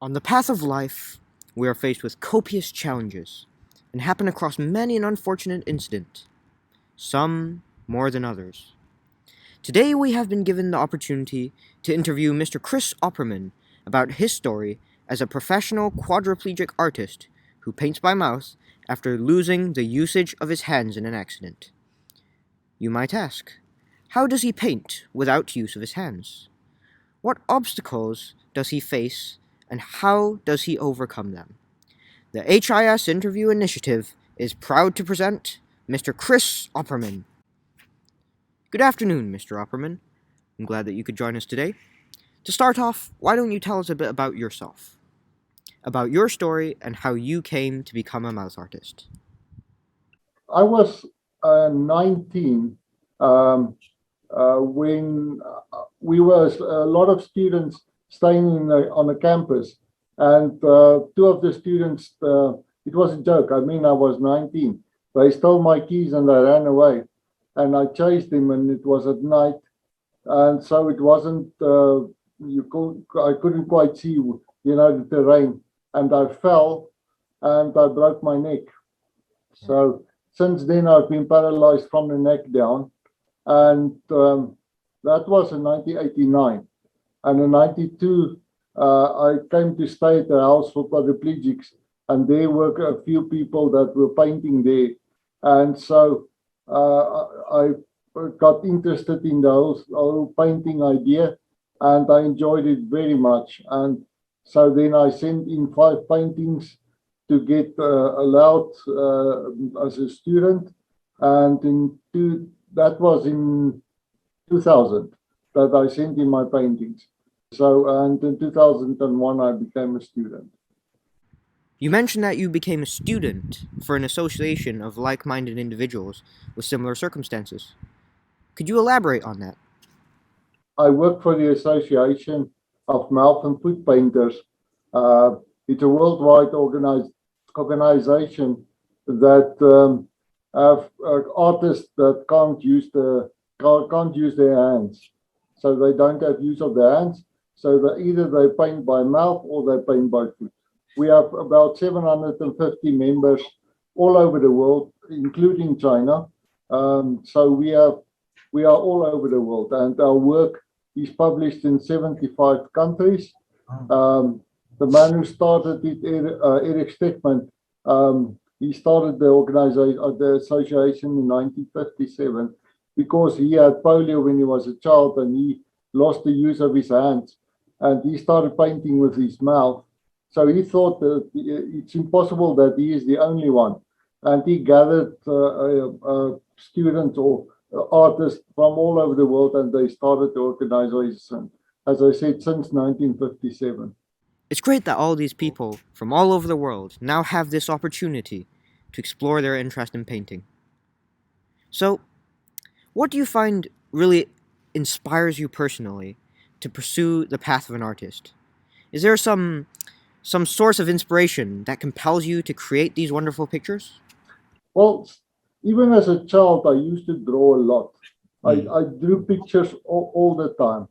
On the path of life, we are faced with copious challenges and happen across many an unfortunate incident, some more than others. Today we have been given the opportunity to interview Mr. Chris Opperman about his story as a professional quadriplegic artist who paints by mouth after losing the usage of his hands in an accident. You might ask, how does he paint without use of his hands? What obstacles does he face and how does he overcome them? The HIS Interview Initiative is proud to present Mr. Chris Opperman. Good afternoon, Mr. Opperman. I'm glad that you could join us today. To start off, why don't you tell us a bit about yourself? About your story and how you came to become a mouth artist. I was 19 when we were a lot of students staying on a campus, and two of the students, it was a joke. I mean, I was 19. They stole my keys and they ran away, and I chased them, and it was at night, and so it wasn't. I couldn't quite see, the terrain, and I fell, and I broke my neck. So since then, I've been paralyzed from the neck down, and that was in 1989. And in 92, I came to stay at the house for quadriplegics, and there were a few people that were painting there. And so I got interested in the whole painting idea, and I enjoyed it very much. And so then I sent in 5 paintings to get allowed as a student, and that was in 2000 that I sent in my paintings. So, and in 2001 I became a student. You mentioned that you became a student for an association of like-minded individuals with similar circumstances. Could you elaborate on that? I work for the Association of Mouth and Foot Painters. It's a worldwide organization that have artists that can't use their hands, so they don't have use of their hands. So either they paint by mouth or they paint by foot. We have about 750 members all over the world, including China. So we are all over the world, and our work is published in 75 countries. The man who started it, Eric Steckman, he started the organization, the association in 1957 because he had polio when he was a child and he lost the use of his hands, and he started painting with his mouth. So he thought that it's impossible that he is the only one, and he gathered students or artists from all over the world, and they started the organization, as I said, since 1957. It's great that all these people from all over the world now have this opportunity to explore their interest in painting. So, what do you find really inspires you personally to pursue the path of an artist? Is there some source of inspiration that compels you to create these wonderful pictures? Well, even as a child, I used to draw a lot. I drew pictures all the time.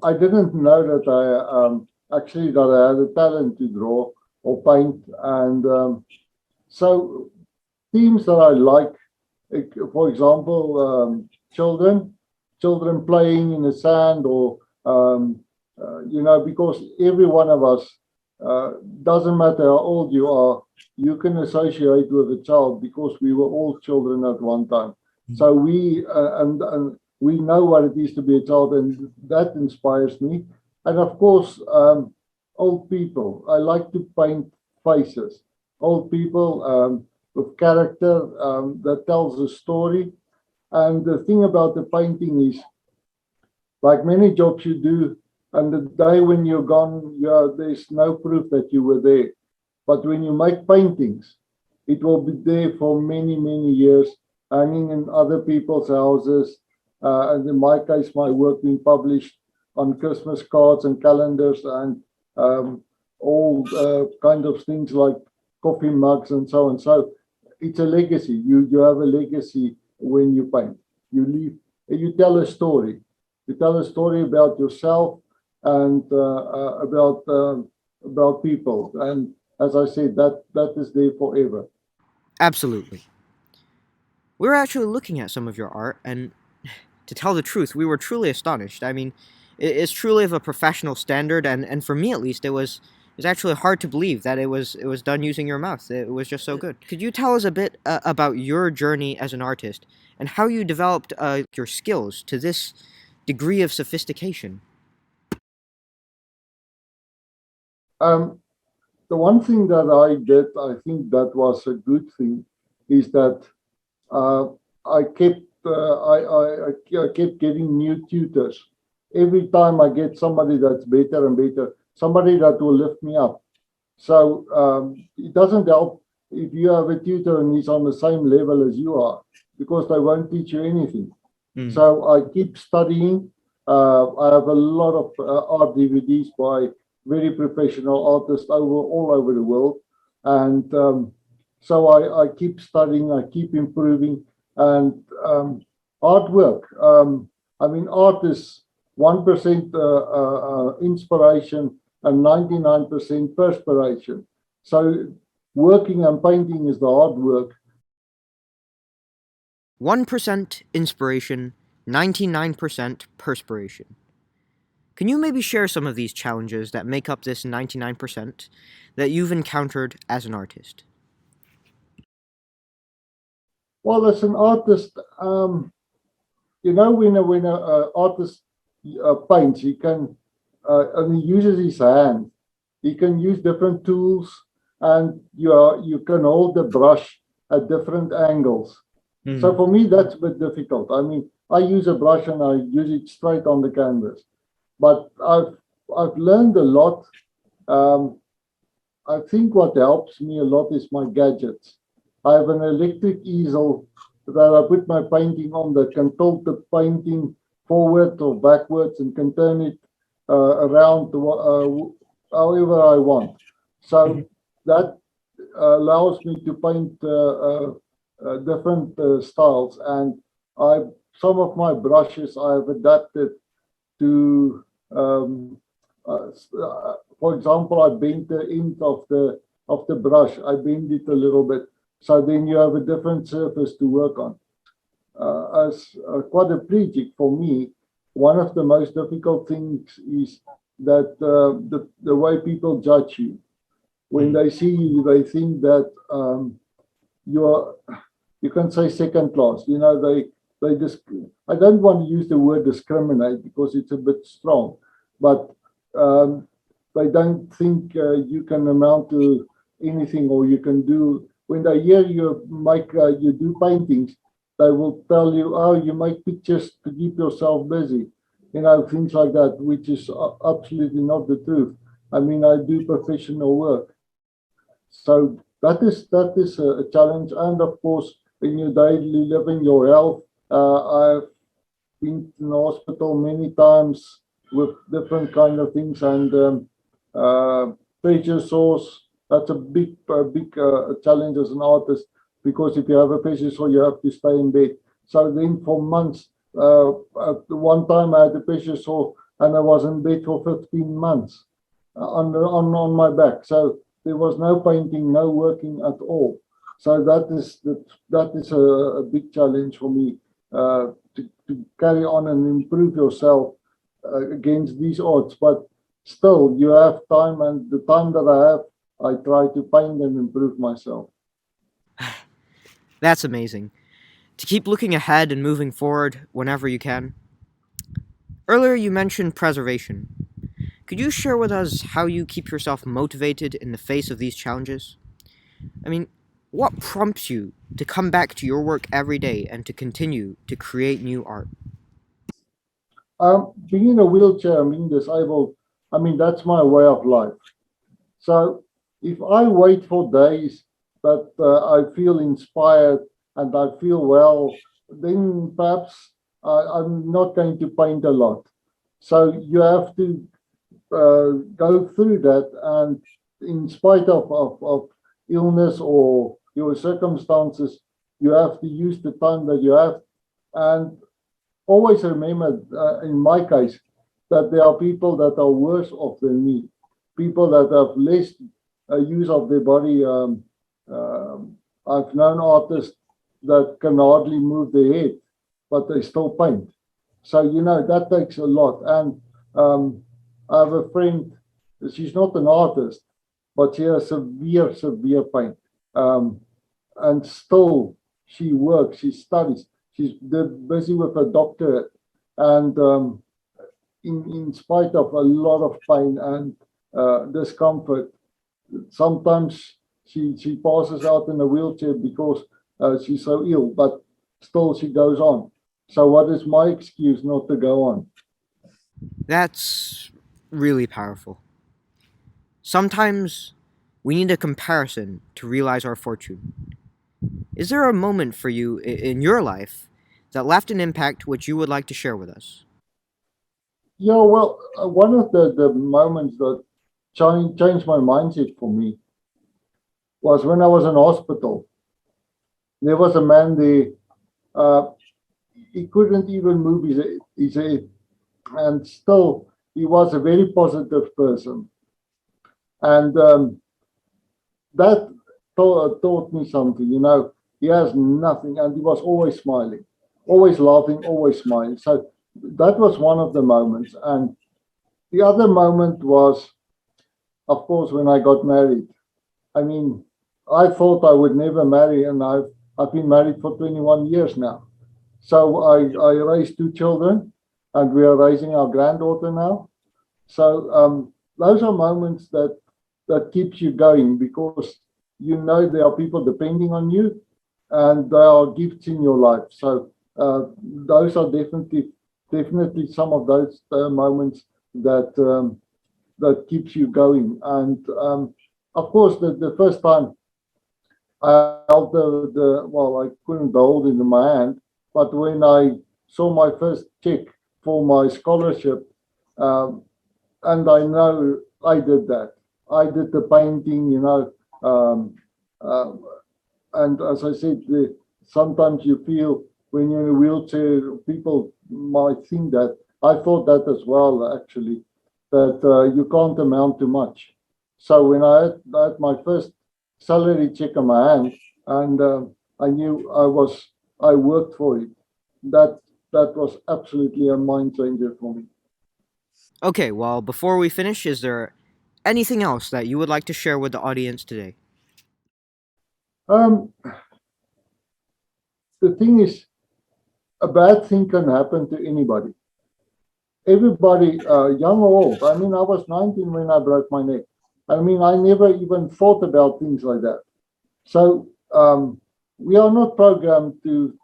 I didn't know that I actually that I had a talent to draw or paint, and so themes that I like, for example, children playing in the sand, or because every one of us, doesn't matter how old you are, you can associate with a child because we were all children at one time. So we and we know what it is to be a child, and that inspires me. And of course, old people. I like to paint faces. Old people with character that tells a story. And the thing about the painting is, like many jobs you do, and the day when you're gone, there's no proof that you were there. But when you make paintings, it will be there for many, many years, hanging in other people's houses. And in my case, my work being published on Christmas cards and calendars, and all kind of things like coffee mugs and so on. So it's a legacy. You have a legacy when you paint. You tell a story. You tell a story about yourself and about about people. And as I said, that is there forever. Absolutely. We were actually looking at some of your art, and to tell the truth, we were truly astonished. I mean, it's truly of a professional standard, and for me at least, it was actually hard to believe that it was done using your mouth. It was just so good. Could you tell us a bit about your journey as an artist and how you developed your skills to this degree of sophistication? Um, the one thing that I did, I think that was a good thing, is that uh, I kept I kept getting new tutors. Every time I get somebody that's better and better, somebody that will lift me up. So it doesn't help if you have a tutor and he's on the same level as you are, because they won't teach you anything. Mm. So I keep studying. I have a lot of art DVDs by very professional artists all over the world, and so I keep studying. I keep improving, and artwork. I mean, art is 1% inspiration and 99% perspiration. So working and painting is the hard work. 1% inspiration, 99% perspiration. Can you maybe share some of these challenges that make up this 99% that you've encountered as an artist? Well, as an artist, when a artist paints, he can and he uses his hand. He can use different tools, and you can hold the brush at different angles. So Mm. for me, that's a bit difficult. I mean, I use a brush and I use it straight on the canvas. But I've learned a lot. Um, I think what helps me a lot is my gadgets. I have an electric easel that I put my painting on that can tilt the painting forward or backwards and can turn it around however I want. So that allows me to paint different styles. And I some of my brushes I have adapted to for example, I bend the end of the brush. I bend it a little bit, so then you have a different surface to work on. As a quadriplegic, for me, one of the most difficult things is that the way people judge you. When Mm. they see you, they think that you're you can say second class. You know, they just I don't want to use the word discriminate because it's a bit strong, but um, they don't think you can amount to anything or you can do. When they hear you do paintings, they will tell you, "Oh, you make pictures to keep yourself busy," things like that, which is absolutely not the truth. I mean, I do professional work. So that is a challenge, and of course, in your daily living, your health. I've been in the hospital many times with different kind of things, and uh, pressure sores. That's a big challenge as an artist, because if you have a pressure sore, you have to stay in bed. So then, for months, at one time I had a pressure sore, and I was in bed for 15 months on my back. So there was no painting, no working at all. So that is a big challenge for me to carry on and improve yourself against these odds. But still, you have time, and the time that I have, I try to paint and improve myself. That's amazing. To keep looking ahead and moving forward whenever you can. Earlier, you mentioned preservation. Could you share with us how you keep yourself motivated in the face of these challenges? I mean, what prompts you to come back to your work every day and to continue to create new art? Being in a wheelchair and being disabled, I mean, that's my way of life. So if I wait for days that I feel inspired and I feel well, then perhaps I'm not going to paint a lot. So you have to go through that, and in spite of illness or your circumstances, you have to use the time that you have. And always remember, in my case, that there are people that are worse off than me. people that have less use of their body. I've known artists that can hardly move their head, but they still paint. So, that takes a lot. And I have a friend, she's not an artist, but she has severe pain. Um, and still, she works, she studies, she's busy with a doctorate. And in spite of a lot of pain and discomfort, sometimes she passes out in a wheelchair because she's so ill, but still she goes on. So what is my excuse not to go on? That's really powerful. Sometimes we need a comparison to realize our fortune. Is there a moment for you in your life that left an impact which you would like to share with us? Yeah, well, one of the moments that changed my mindset for me was when I was in hospital. There was a man there, uh, he couldn't even move his head, and still he was a very positive person. And that taught me something. He has nothing, and he was always smiling, always laughing, always smiling. So that was one of the moments. And the other moment was, of course, when I got married. I mean, I thought I would never marry, and I've been married for 21 years now. So I raised two children, and we are raising our granddaughter now. So those are moments that keeps you going, because there are people depending on you, and there are gifts in your life. So those are definitely some of those moments that that keeps you going. And of course, the first time I held well, I couldn't hold it in my hand, but when I saw my first check for my scholarship, um, and I know I did that. I did the painting, um, uh, and as I said, sometimes you feel when you're in a wheelchair, people might think that. I thought that as well, actually, that you can't amount to much. So when I had my first salary check in my hand, and I knew I worked for it. That that was absolutely a mind changer for me. Okay, well, before we finish, is there anything else that you would like to share with the audience today? Um, the thing is, a bad thing can happen to anybody. Everybody, young or old. I mean, I was 19 when I broke my neck. I mean, I never even thought about things like that. So we are not programmed to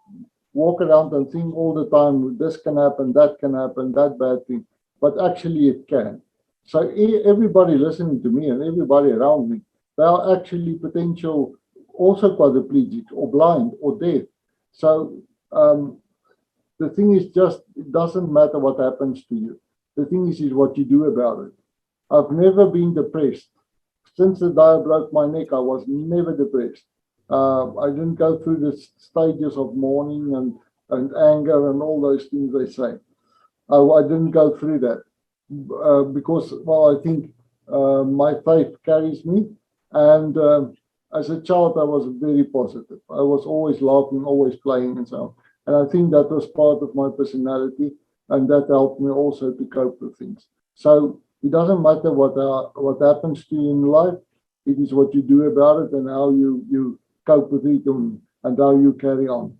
walk around and think all the time, this can happen, that bad thing. But actually, it can. So everybody listening to me and everybody around me, they are actually potential also quadriplegic or blind or deaf. So um, the thing is just, it doesn't matter what happens to you. The thing is what you do about it. I've never been depressed. Since the day I broke my neck, I was never depressed. I didn't go through the stages of mourning and anger and all those things they say. I didn't go through that because, well, I think my faith carries me. And as a child, I was very positive. I was always laughing, always playing, and so on. And I think that was part of my personality, and that helped me also to cope with things. So it doesn't matter what happens to you in life. It is what you do about it and how you cope with it, and how you carry on.